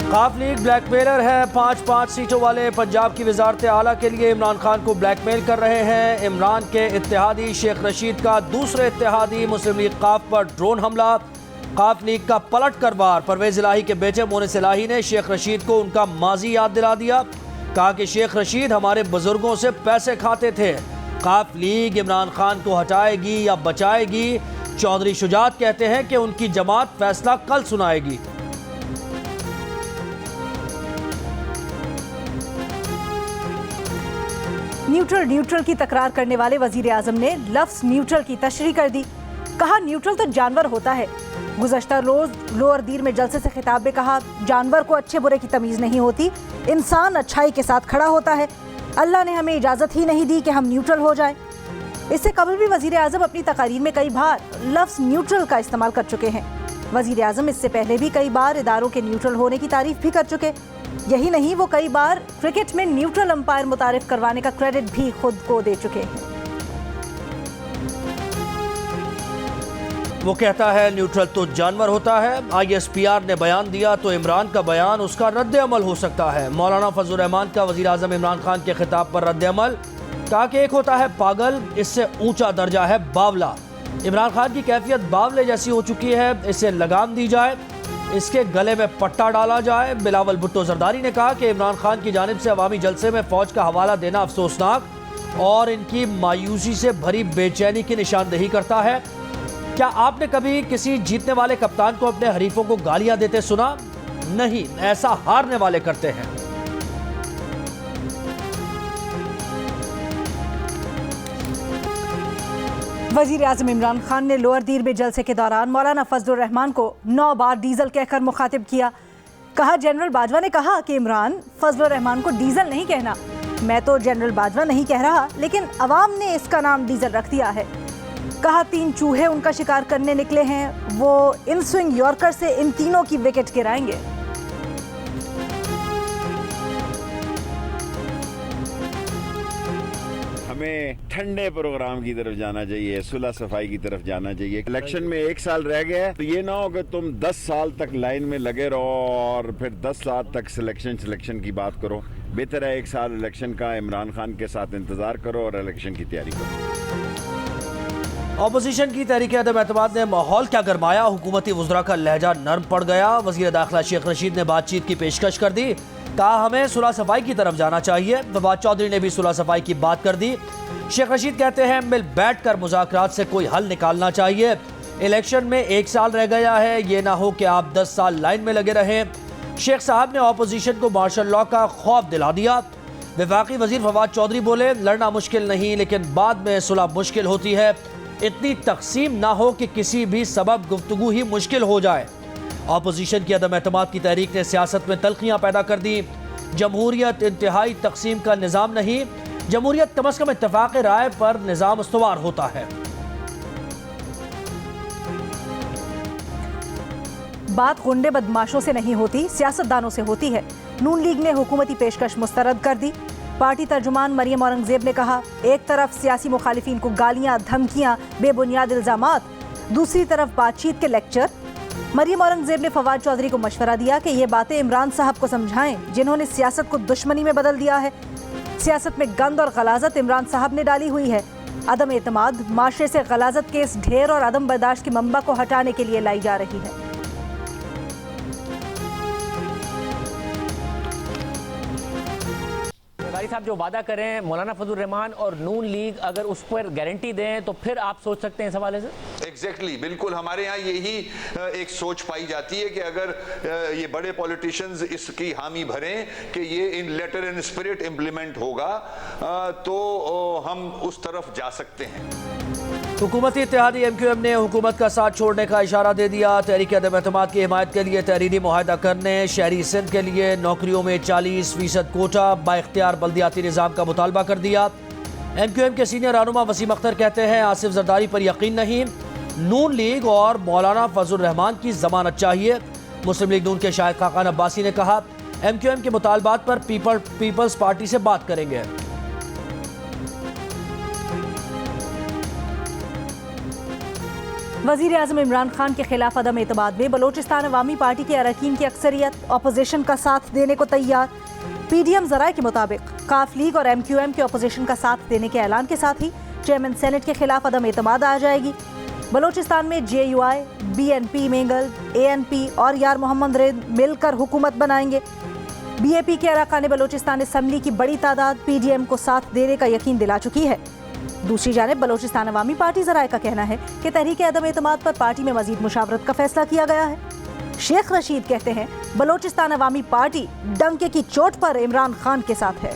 काफ league blackmailer है। 5-5 सीटों वाले पंजाब की वजारत आला के लिए इमरान खान को ब्लैकमेल कर रहे हैं। इमरान के इत्तेहादी शेख रशीद का दूसरे इत्तेहादी मुस्लिम लीग काफ पर ड्रोन हमला। काफ लीग का पलट कर वार। परवेज इलाही के बेटे मोनिस इलाही ने शेख रशीद को उनका माजी याद दिला दिया। कहा कि शेख रशीद हमारे बुजुर्गों से पैसे खाते थे। काफ लीग इमरान खान को हटाएगी या बचाएगी? चौधरी शुजात कहते हैं कि उनकी जमात फैसला कल सुनाएगी। न्यूट्रल की तकरार करने वाले वजीर आजम ने लफ्ज न्यूट्रल की तशरीह कर दी। कहा न्यूट्रल तो जानवर होता है। गुज़श्ता रोज लोअर दीर में जलसे से खिताब में कहा जानवर को अच्छे बुरे की तमीज़ नहीं होती, इंसान अच्छाई के साथ खड़ा होता है। अल्लाह ने हमें इजाज़त ही नहीं दी कि हम न्यूट्रल हो जाएं। इससे कबल भी वजीर आजम अपनी तकारीर में कई बार लफ्ज न्यूट्रल का इस्तेमाल कर चुके हैं। वजीर आजम इससे पहले भी कई बार इदारों के न्यूट्रल होने की तारीफ भी कर चुके। यही नहीं, वो कई बार क्रिकेट में न्यूट्रल अंपायर मुतारिफ करवाने का क्रेडिट भी खुद को दे चुके हैं। वो कहता है न्यूट्रल तो जानवर होता है। ISPR ने बयान दिया तो इमरान का बयान उसका रद्द अमल हो सकता है। मौलाना फजलुर रहमान का वजीर आजम इमरान खान के खिताब पर रद्द अमल। कहा कि एक होता है पागल, इससे ऊंचा दर्जा है बावला। इमरान खान की कैफियत बावले जैसी हो चुकी है, इसे लगाम दी जाए, इसके गले में पट्टा डाला जाए। बिलावल भुट्टो जरदारी ने कहा कि इमरान खान की जानिब से अवामी जलसे में फौज का हवाला देना अफसोसनाक और इनकी मायूसी से भरी बेचैनी की निशानदेही करता है। क्या आपने कभी किसी जीतने वाले कप्तान को अपने हरीफों को गालियां देते सुना? नहीं, ऐसा हारने वाले करते हैं। वजीर आजम इमरान खान ने लोअर दीर में जलसे के दौरान मौलाना फजलुर रहमान को 9 बार डीजल कहकर मुखातिब किया। कहा जनरल बाजवा ने कहा कि इमरान फजलुर रहमान को डीजल नहीं कहना। मैं तो जनरल बाजवा नहीं कह रहा, लेकिन अवाम ने इसका नाम डीजल रख दिया है। कहा 3 चूहे उनका शिकार करने निकले हैं, वो इन स्विंग यॉर्कर से इन तीनों की विकेट गिराएंगे। हमें ठंडे प्रोग्राम की तरफ जाना चाहिए, सुलह सफाई की तरफ जाना चाहिए। इलेक्शन में 1 साल रह गया है तो ये ना हो कि तुम 10 साल तक लाइन में लगे रहो और फिर 10 साल तक सिलेक्शन की बात करो। बेहतर है 1 साल इलेक्शन का इमरान खान के साथ इंतजार करो और इलेक्शन की तैयारी करो। ऑपोजिशन की तहरीक अदम एतमाद ने माहौल क्या गरमाया। हुकूमती वज़रा का लहजा नर्म पड़ गया। वज़ीर दाखिला शेख रशीद ने बातचीत की पेशकश कर दी। कहा हमें सुलह सफाई की तरफ जाना चाहिए। फवाद चौधरी ने भी सुलह सफाई की बात कर दी। शेख रशीद कहते हैं मिल बैठ कर मुज़ाकरात से कोई हल निकालना चाहिए। इलेक्शन में 1 साल रह गया है, ये ना हो कि आप 10 साल लाइन में लगे रहें। शेख साहब ने ऑपोजिशन को मार्शल लॉ का खौफ दिला दिया। वफाकी वजीर फवाद चौधरी बोले लड़ना मुश्किल नहीं, लेकिन बाद में सुलह मुश्किल होती है। इतनी तकसीम ना हो कि किसी भी सबब गुफ्तगू ही मुश्किल हो जाए। ऑपोजिशन की अदम एतमाद की तहरीक ने सियासत में तल्खियाँ पैदा कर दी। जमहूरियत इंतहाई तकसीम का निज़ाम नहीं, जमहूरियत कम अज़ कम इत्तफ़ाक़ राय पर निज़ाम उस्तवार होता है। बात गुंडे बदमाशों से नहीं होती, सियासतदानों से होती है। नून लीग ने हुकूमती पेशकश मुस्तरद कर दी। पार्टी तर्जुमान मरियम औरंगजेब ने कहा एक तरफ सियासी मुखालिफिन को गालियां, धमकियां, बेबुनियाद इल्जामात, दूसरी तरफ बातचीत के लेक्चर। मरियम औरंगजेब ने फवाद चौधरी को मशवरा दिया कि ये बातें इमरान साहब को समझाएं, जिन्होंने सियासत को दुश्मनी में बदल दिया है। सियासत में गंद और गलाजत इमरान साहब ने डाली हुई है। अदम एतमाद माशरे से गलाजत के इस ढेर और अदम बर्दाश्त की मंबा को हटाने के लिए लाई जा रही है। साहब जो वादा करें मौलाना फजलुर रहमान और नून लीग अगर उस पर गारंटी दें तो फिर आप सोच सकते हैं इस हवाले से। एग्जैक्टली, बिल्कुल हमारे यहाँ यही एक सोच पाई जाती है कि अगर ये बड़े पॉलिटिशियंस इसकी हामी भरें कि ये इन लेटर इन स्पिरिट इम्प्लीमेंट होगा तो हम उस तरफ जा सकते हैं। हुकूमती इत्तेहादी MQM ने हुकूमत का साथ छोड़ने का इशारा दे दिया। तहरीक अदम एतमाद की हिमायत के लिए तहरीरी मुआहदा करने, शहरी सिंध के लिए नौकरियों में 40% कोटा बाइख्तियार बल्दियाती निज़ाम का मुतालबा कर दिया। MQM के सीनियर रहनुमा वसीम अख्तर कहते हैं आसिफ जरदारी पर यकीन नहीं, नून लीग और मौलाना फजलुर रहमान की जमानत चाहिए। मुस्लिम लीग नून के शाहिद खाकान अब्बासी ने कहा MQM के मुतालबात पर पीपल्स पार्टी से बात करेंगे। वजीर आज़म इमरान खान के खिलाफ अदम एतमाद में बलोचिस्तान अवामी पार्टी के अरकान की अक्सरियत अपोजिशन का साथ देने को तैयार। PDM जराये के मुताबिक काफ लीग और MQM के अपोजिशन का साथ देने के ऐलान के साथ ही चेयरमैन सेनेट के खिलाफ अदम एतमाद आ जाएगी। बलोचिस्तान में JUI, BNP मेंगल, ANP और यार मोहम्मद रेद मिलकर हुकूमत बनाएंगे। BAP के अरकान बलोचिस्तान असम्बली की बड़ी तादाद PDM को साथ देने का यकीन दिला चुकी है। दूसरी जानिब बलोचिस्तान अवामी पार्टी जराये का कहना है कि तहरीक अदम एतमाद पर पार्टी में मजीद मुशावरत का फैसला किया गया है। शेख रशीद कहते हैं बलोचिस्तान अवामी पार्टी डंके की चोट पर इमरान खान के साथ है।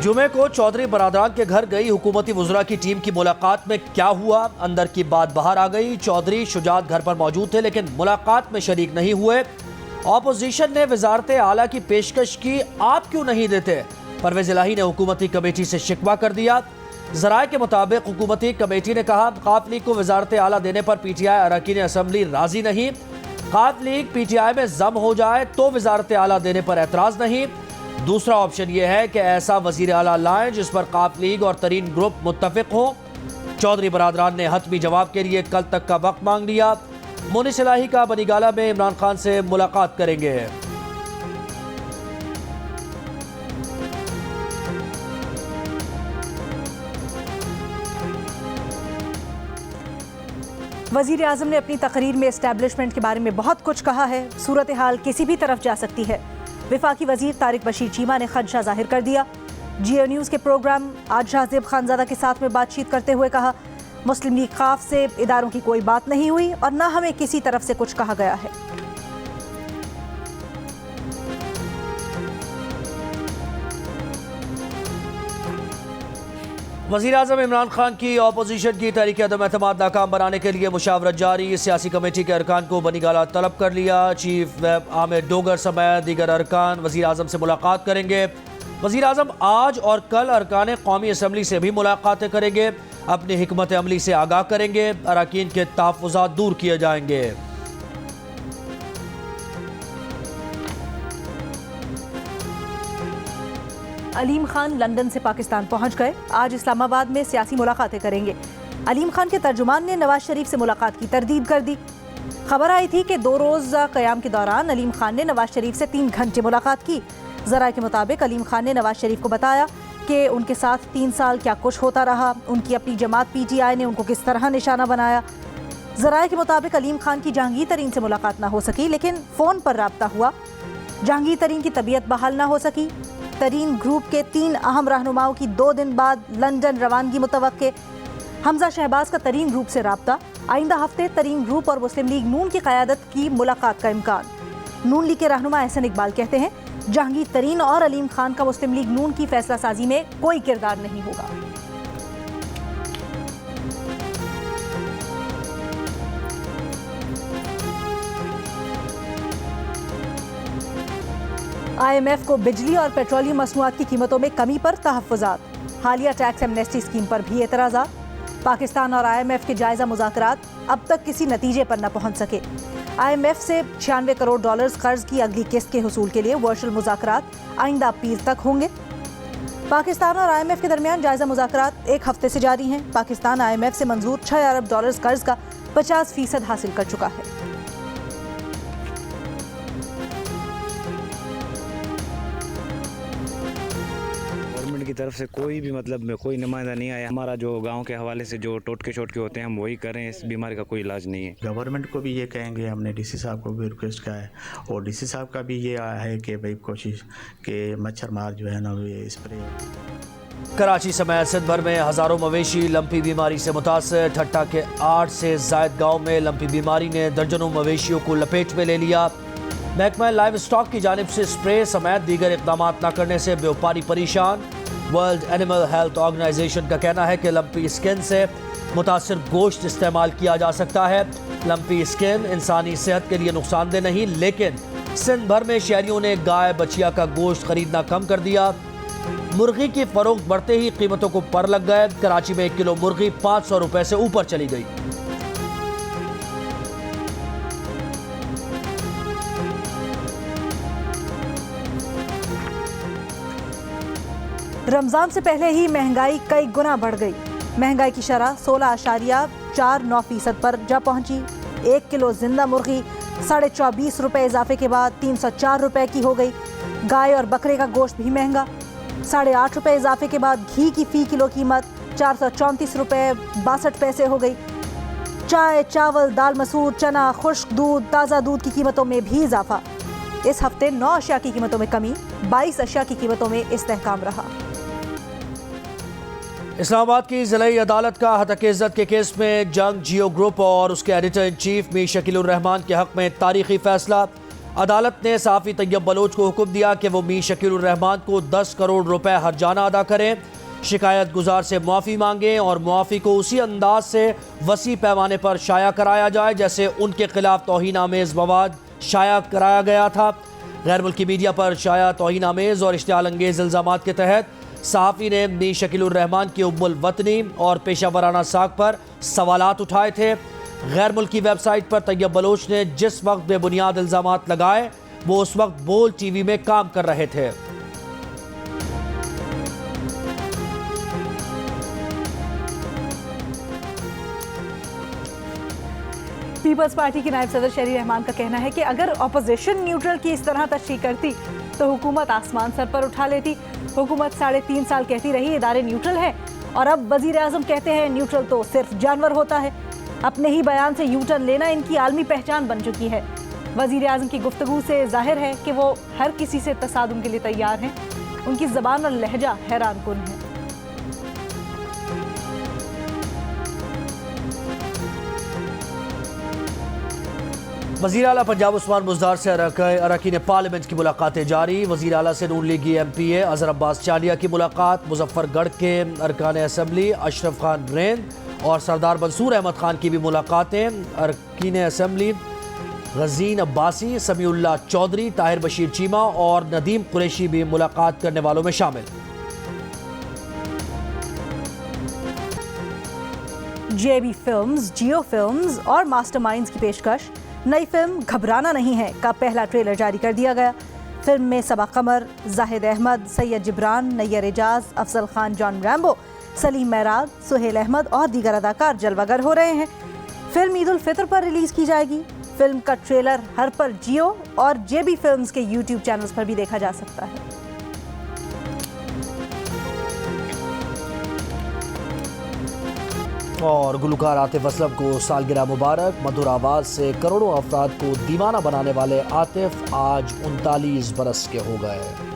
जुमे को चौधरी बरादरान के घर गई हुकूमती वुज़रा की टीम की मुलाकात में क्या हुआ, अंदर की बात बाहर आ गई। चौधरी शुजात घर पर मौजूद थे लेकिन मुलाकात में शरीक नहीं हुए। ऑपोजिशन ने वजारत आला की पेशकश की, आप क्यों नहीं देते? परवेज इलाही ने हुकूमती कमेटी से शिकवा कर दिया। जराये के मुताबिक हुकूमती कमेटी ने कहा काफ लीग को वजारत आला देने पर PTI अरकान असम्बली राजी नहीं। काफ लीग PTI में जम हो जाए तो वजारत आला देने पर एतराज़ नहीं। दूसरा ऑप्शन यह है कि ऐसा वजीर आला लाएं जिस पर काफ लीग और तरीन ग्रुप मुत्तफिक हो। चौधरी बरादरान ने हतमी जवाब के लिए कल तक का वक्त मांग लिया। मुनिस इलाही का बनीगाला में इमरान खान से मुलाकात करेंगे। वजीर आज़म ने अपनी तकरीर में एस्टैब्लिशमेंट के बारे में बहुत कुछ कहा है। सूरत हाल किसी भी तरफ जा सकती है। विफाकी वजीर तारिक बशीर चीमा ने खदशा जाहिर कर दिया। GEO न्यूज़ के प्रोग्राम आज शाहजेब खानजादा के साथ में बातचीत करते हुए कहा मुस्लिम लीग खाफ से इदारों की कोई बात नहीं हुई और न हमें किसी तरफ से कुछ कहा गया है। वज़ीर आज़म इमरान खान की अपोजिशन की तहरीक अदम एतमाद नाकाम बनाने के लिए मुशावरत जारी। सियासी कमेटी के अरकान को बनीगाला तलब कर लिया। चीफ व्हिप आमिर डोगर समेत दीगर अरकान वज़ीर आज़म से मुलाकात करेंगे। वज़ीर आज़म आज और कल अरकान कौमी असम्बली से भी मुलाकातें करेंगे। अपनी हिकमत अमली से आगाह करेंगे। अरकान के तहफ़्फ़ुज़ात दूर किए जाएंगे। अलीम खान लंदन से पाकिस्तान पहुंच गए। आज इस्लामाबाद में सियासी मुलाकातें करेंगे। अलीम खान के तर्जुमान ने नवाज शरीफ से मुलाकात की तरदीद कर दी। खबर आई थी कि 2 रोज़ा क़याम के दौरान अलीम खान ने नवाज शरीफ से 3 घंटे मुलाकात की। ज़राए के मुताबिक अलीम खान ने नवाज शरीफ को बताया कि उनके साथ 3 साल क्या कुछ होता रहा, उनकी अपनी जमात PTI ने उनको किस तरह निशाना बनाया। ज़राए के मुताबिक अलीम खान की जहांगीर तरीन से मुलाकात ना हो सकी लेकिन फ़ोन पर रब्ता हुआ। जहांगीर तरीन की तबीयत बहाल ना हो सकी। तरीन ग्रुप के 3 अहम रहनुमाओं की 2 दिन बाद लंदन रवानगी मुतवक्के। हमजा शहबाज का तरीन ग्रुप से रब्ता। आइंदा हफ्ते तरीन ग्रुप और मुस्लिम लीग नून की क़यादत की मुलाकात का इम्कान। नून लीग के रहनुमा एहसन इकबाल कहते हैं जहांगीर तरीन और अलीम खान का मुस्लिम लीग नून की फैसला साजी में कोई किरदार नहीं होगा। IMF को बिजली और पेट्रोलियम मसनूआत की कीमतों में कमी पर तहफ़्फ़ुज़ात। हालिया टैक्स एमनेस्टी स्कीम पर भी एतराज़ात। पाकिस्तान और IMF के जायज़ा मुज़ाकरात अब तक किसी नतीजे पर न पहुंच सके। IMF से $96 करोड़ कर्ज की अगली किस्त के हुसूल के लिए वर्चुअल मुज़ाकरात आइंदा पीर तक होंगे। पाकिस्तान और IMF के दरमियान जायज़ा मुज़ाकरात 1 हफ्ते से जारी हैं। पाकिस्तान IMF से मंजूर $6 अरब कर्ज का 50% हासिल कर चुका है। की तरफ से कोई भी कोई नुमाइंदा नहीं आया। हमारा जो गांव के हवाले से जो टोटके छोटके होते हैं हम वही करें। इस बीमारी का कोई इलाज नहीं है। गवर्नमेंट को भी ये कहेंगे, हमने DC साहब को भी रिक्वेस्ट किया है और DC साहब का भी ये है कि भाई कोशिश कि मच्छर मार जो है ना ये स्प्रे। कराची समेत सिंध भर में हजारों मवेशी लंपी बीमारी से मुतासर। ठट्टा के 8 से जायद गांव में लंपी बीमारी ने दर्जनों मवेशियों को लपेट में ले लिया। महकमा लाइव स्टॉक की जानिब से स्प्रे समेत दीगर इकदाम न करने से व्यापारी परेशान। वर्ल्ड एनिमल हेल्थ ऑर्गेनाइजेशन का कहना है कि लंपी स्किन से मुतासर गोश्त इस्तेमाल किया जा सकता है। लंपी स्किन इंसानी सेहत के लिए नुकसानदेह नहीं, लेकिन सिंध भर में शहरियों ने गाय बछिया का गोश्त खरीदना कम कर दिया। मुर्गी की फरोख्त बढ़ते ही कीमतों को पर लग गए। कराची में 1 किलो मुर्गी 500 रुपए से ऊपर चली गई। रमजान से पहले ही महंगाई कई गुना बढ़ गई। महंगाई की शरह 16.49% पर जा पहुंची। 1 किलो जिंदा मुर्गी 24.5 रुपए इजाफे के बाद 304 रुपए की हो गई। गाय और बकरे का गोश्त भी महंगा। 8.5 रुपए इजाफे के बाद घी की फी किलो कीमत 434 रुपए 62 पैसे हो गई। चाय, चावल, दाल मसूर, चना, खुश्क दूध, ताज़ा दूध की कीमतों में भी इजाफा। इस हफ्ते 9 अशिया की कीमतों में कमी, 22 अशिया की कीमतों में इस्तेहकाम रहा। इस्लामाबाद की ज़िलाई अदालत का हतक इज़्ज़त के केस में जंग जियो ग्रुप और उसके editor in chief Mir Shakilur Rahman के हक में तारीखी फैसला। अदालत ने सहाफ़ी तैयब बलोच को हुक्म दिया कि वो मीर शकीलुर रहमान को 10 करोड़ रुपए हर्जाना अदा करें, शिकायत गुजार से मुआफ़ी मांगें और मुआफ़ी को उसी अंदाज से वसी पैमाने पर शाया कराया जाए जैसे उनके खिलाफ तौहीन आमेज़ मवाद शाया कराया गया था। गैर मुल्की मीडिया पर शाया तौहीन आमेज़ और इश्तिआल अंगेज़ इल्ज़ामात के तहत सहाफ़ी ने मीर शकीलुर रहमान की उम्मुल वतनी और पेशा वराना साख पर सवालात उठाए थे। गैर मुल्की वेबसाइट पर तैयब बलोच ने जिस वक्त बेबुनियाद इल्ज़ामात लगाए वो उस वक्त बोल टीवी में काम कर रहे थे। पीपल्स पार्टी की नायब सदर शहरी रहमान का कहना है कि अगर अपोजिशन न्यूट्रल की इस तरह तशरीह करती तो हुकूमत आसमान सर पर उठा लेती। हुकूमत 3.5 साल कहती रही इदारे न्यूट्रल है और अब वजीर आज़म कहते हैं न्यूट्रल तो सिर्फ जानवर होता है। अपने ही बयान से यू टर्न लेना इनकी आलमी पहचान बन चुकी है। वजीर आज़म की गुफ्तगू से जाहिर है कि वो हर किसी से तसादुम के लिए तैयार हैं। उनकी ज़बान और लहजा हैरान कुन है। वज़ीर आला पंजाब उस्मान बुज़दार से अरकान पार्लियामेंट की मुलाकातें जारी। वज़ीर आला से नून लीगी MPA अज़हर अब्बास चालिया की मुलाकात। मुजफ्फरगढ़ के अरकान असम्बली अशरफ खान रेन और सरदार मंसूर अहमद खान की भी मुलाकातें। अरकान असम्बली गज़ीन अब्बासी, समीउल्लाह चौधरी, ताहिर बशीर चीमा और नदीम कुरैशी भी मुलाकात करने वालों में शामिल। JB फिल्म्स, जियो फिल्म्स और मास्टरमाइंड्स की पेशकश। नई फिल्म घबराना नहीं है का पहला ट्रेलर जारी कर दिया गया। फिल्म में सबा कमर, जाहिद अहमद, सैयद जिब्रान, नैयर एजाज, अफजल खान, जॉन रैम्बो, सलीम मेहराज, सुहेल अहमद और दीगर अदाकार जलवागर हो रहे हैं। फिल्म ईद उल फितर पर रिलीज़ की जाएगी। फिल्म का ट्रेलर हर पर जियो और JB फिल्म्स के YouTube चैनल्स पर भी देखा जा सकता है। और गुलकार आतिफ असलम को सालगिरह मुबारक। मधुर आवाज़ से करोड़ों अफराद को दीवाना बनाने वाले आतिफ आज 39 बरस के हो गए।